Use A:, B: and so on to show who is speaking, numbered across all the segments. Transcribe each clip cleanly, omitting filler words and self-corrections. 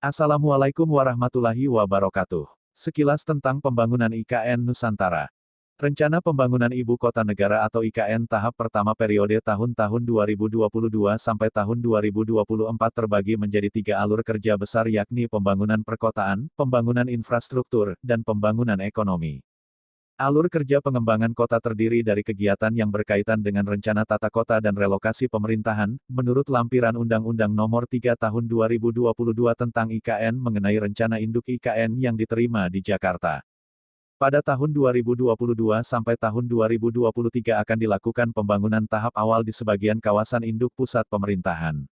A: Assalamualaikum warahmatullahi wabarakatuh. Sekilas tentang pembangunan IKN Nusantara. Rencana Pembangunan Ibu Kota Negara atau IKN tahap pertama periode tahun-tahun 2022 sampai tahun 2024 terbagi menjadi 3 alur kerja besar yakni pembangunan perkotaan, pembangunan infrastruktur, dan pembangunan ekonomi. Alur kerja pengembangan kota terdiri dari kegiatan yang berkaitan dengan rencana tata kota dan relokasi pemerintahan, menurut lampiran Undang-Undang Nomor 3 Tahun 2022 tentang IKN mengenai rencana induk IKN yang diterima di Jakarta. Pada tahun 2022 sampai tahun 2023 akan dilakukan pembangunan tahap awal di sebagian kawasan induk pusat pemerintahan.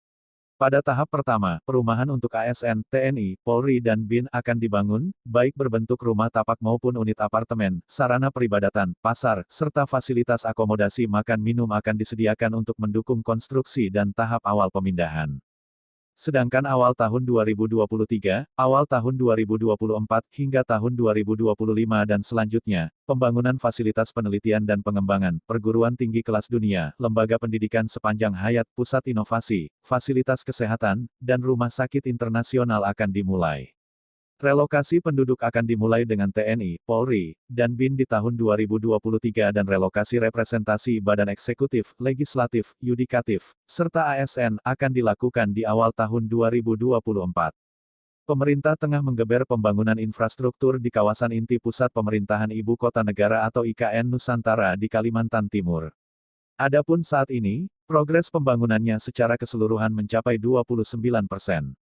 A: Pada tahap pertama, perumahan untuk ASN, TNI, Polri dan BIN akan dibangun, baik berbentuk rumah tapak maupun unit apartemen, sarana peribadatan, pasar, serta fasilitas akomodasi makan minum akan disediakan untuk mendukung konstruksi dan tahap awal pemindahan. Sedangkan awal tahun 2023, awal tahun 2024, hingga tahun 2025 dan selanjutnya, pembangunan fasilitas penelitian dan pengembangan, perguruan tinggi kelas dunia, lembaga pendidikan sepanjang hayat, pusat inovasi, fasilitas kesehatan, dan rumah sakit internasional akan dimulai. Relokasi penduduk akan dimulai dengan TNI, Polri, dan BIN di tahun 2023 dan relokasi representasi badan eksekutif, legislatif, yudikatif, serta ASN akan dilakukan di awal tahun 2024. Pemerintah tengah menggeber pembangunan infrastruktur di kawasan inti pusat pemerintahan Ibu Kota Negara atau IKN Nusantara di Kalimantan Timur. Adapun saat ini, progres pembangunannya secara keseluruhan mencapai 29%.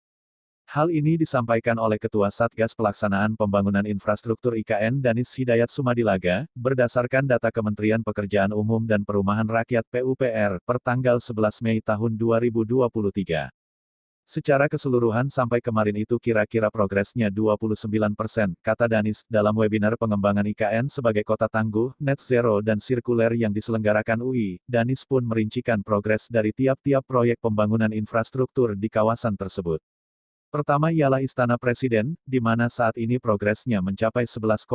A: Hal ini disampaikan oleh Ketua Satgas Pelaksanaan Pembangunan Infrastruktur IKN Danis Hidayat Sumadilaga, berdasarkan data Kementerian Pekerjaan Umum dan Perumahan Rakyat PUPR, per tanggal 11 Mei tahun 2023. Secara keseluruhan sampai kemarin itu kira-kira progresnya 29%, kata Danis, dalam webinar pengembangan IKN sebagai kota tangguh, net zero dan sirkuler yang diselenggarakan UI, Danis pun merincikan progres dari tiap-tiap proyek pembangunan infrastruktur di kawasan tersebut. Pertama ialah Istana Presiden, di mana saat ini progresnya mencapai 11,91%.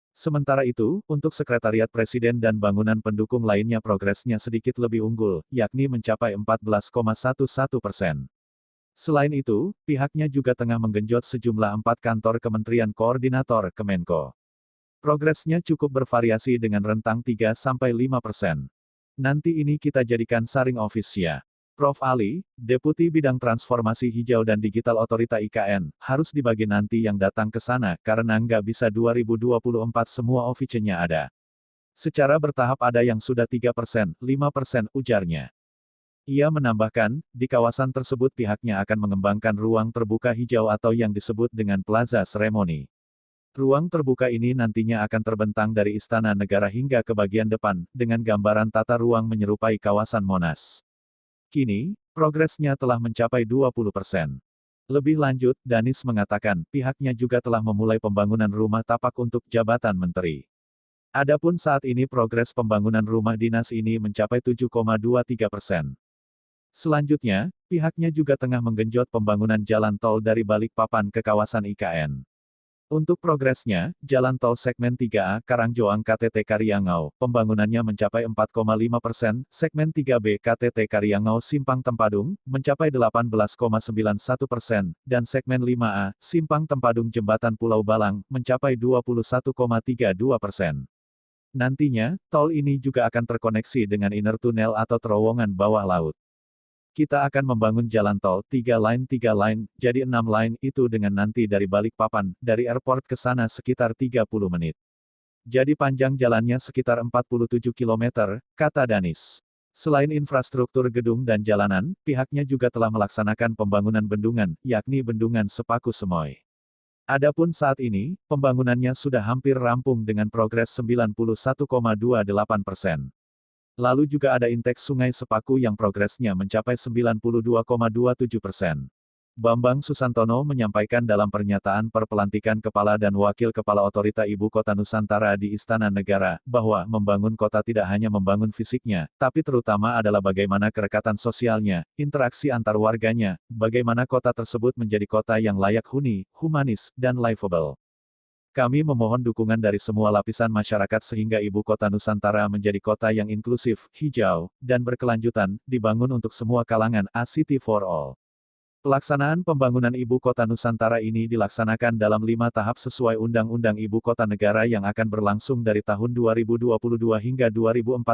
A: Sementara itu, untuk Sekretariat Presiden dan bangunan pendukung lainnya progresnya sedikit lebih unggul, yakni mencapai 14,11%. Selain itu, pihaknya juga tengah menggenjot sejumlah 4 kantor Kementerian Koordinator Kemenko. Progresnya cukup bervariasi dengan rentang 3-5%. Nanti ini kita jadikan saring office ya. Prof. Ali, Deputi Bidang Transformasi Hijau dan Digital Otorita IKN, harus dibagi nanti yang datang ke sana, karena nggak bisa 2024 semua office-nya ada. Secara bertahap ada yang sudah 3%, 5%, ujarnya. Ia menambahkan, di kawasan tersebut pihaknya akan mengembangkan ruang terbuka hijau atau yang disebut dengan Plaza Seremoni. Ruang terbuka ini nantinya akan terbentang dari Istana Negara hingga ke bagian depan, dengan gambaran tata ruang menyerupai kawasan Monas. Kini, progresnya telah mencapai 20%. Lebih lanjut, Danis mengatakan, pihaknya juga telah memulai pembangunan rumah tapak untuk jabatan menteri. Adapun saat ini progres pembangunan rumah dinas ini mencapai 7,23%. Selanjutnya, pihaknya juga tengah menggenjot pembangunan jalan tol dari Balikpapan ke kawasan IKN. Untuk progresnya, jalan tol segmen 3A Karangjoang KTT Karyangau, pembangunannya mencapai 4,5%, segmen 3B KTT Karyangau Simpang Tempadung, mencapai 18,91%, dan segmen 5A, Simpang Tempadung Jembatan Pulau Balang, mencapai 21,32%. Nantinya, tol ini juga akan terkoneksi dengan inner tunnel atau terowongan bawah laut. Kita akan membangun jalan tol 3 line, jadi 6 line, itu dengan nanti dari Balikpapan, dari airport ke sana sekitar 30 menit. Jadi panjang jalannya sekitar 47 km, kata Danis. Selain infrastruktur gedung dan jalanan, pihaknya juga telah melaksanakan pembangunan bendungan, yakni Bendungan Sepaku Semoy. Adapun saat ini, pembangunannya sudah hampir rampung dengan progres 91,28%. Lalu juga ada inteks Sungai Sepaku yang progresnya mencapai 92,27%. Bambang Susantono menyampaikan dalam pernyataan perpelantikan Kepala dan Wakil Kepala Otorita Ibu Kota Nusantara di Istana Negara, bahwa membangun kota tidak hanya membangun fisiknya, tapi terutama adalah bagaimana kerekatan sosialnya, interaksi antar warganya, bagaimana kota tersebut menjadi kota yang layak huni, humanis, dan livable. Kami memohon dukungan dari semua lapisan masyarakat sehingga Ibu Kota Nusantara menjadi kota yang inklusif, hijau, dan berkelanjutan, dibangun untuk semua kalangan, a city for all. Pelaksanaan pembangunan Ibu Kota Nusantara ini dilaksanakan dalam 5 tahap sesuai Undang-Undang Ibu Kota Negara yang akan berlangsung dari tahun 2022 hingga 2045.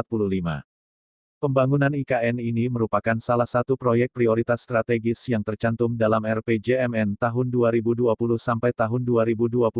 A: Pembangunan IKN ini merupakan salah satu proyek prioritas strategis yang tercantum dalam RPJMN tahun 2020 sampai tahun 2024.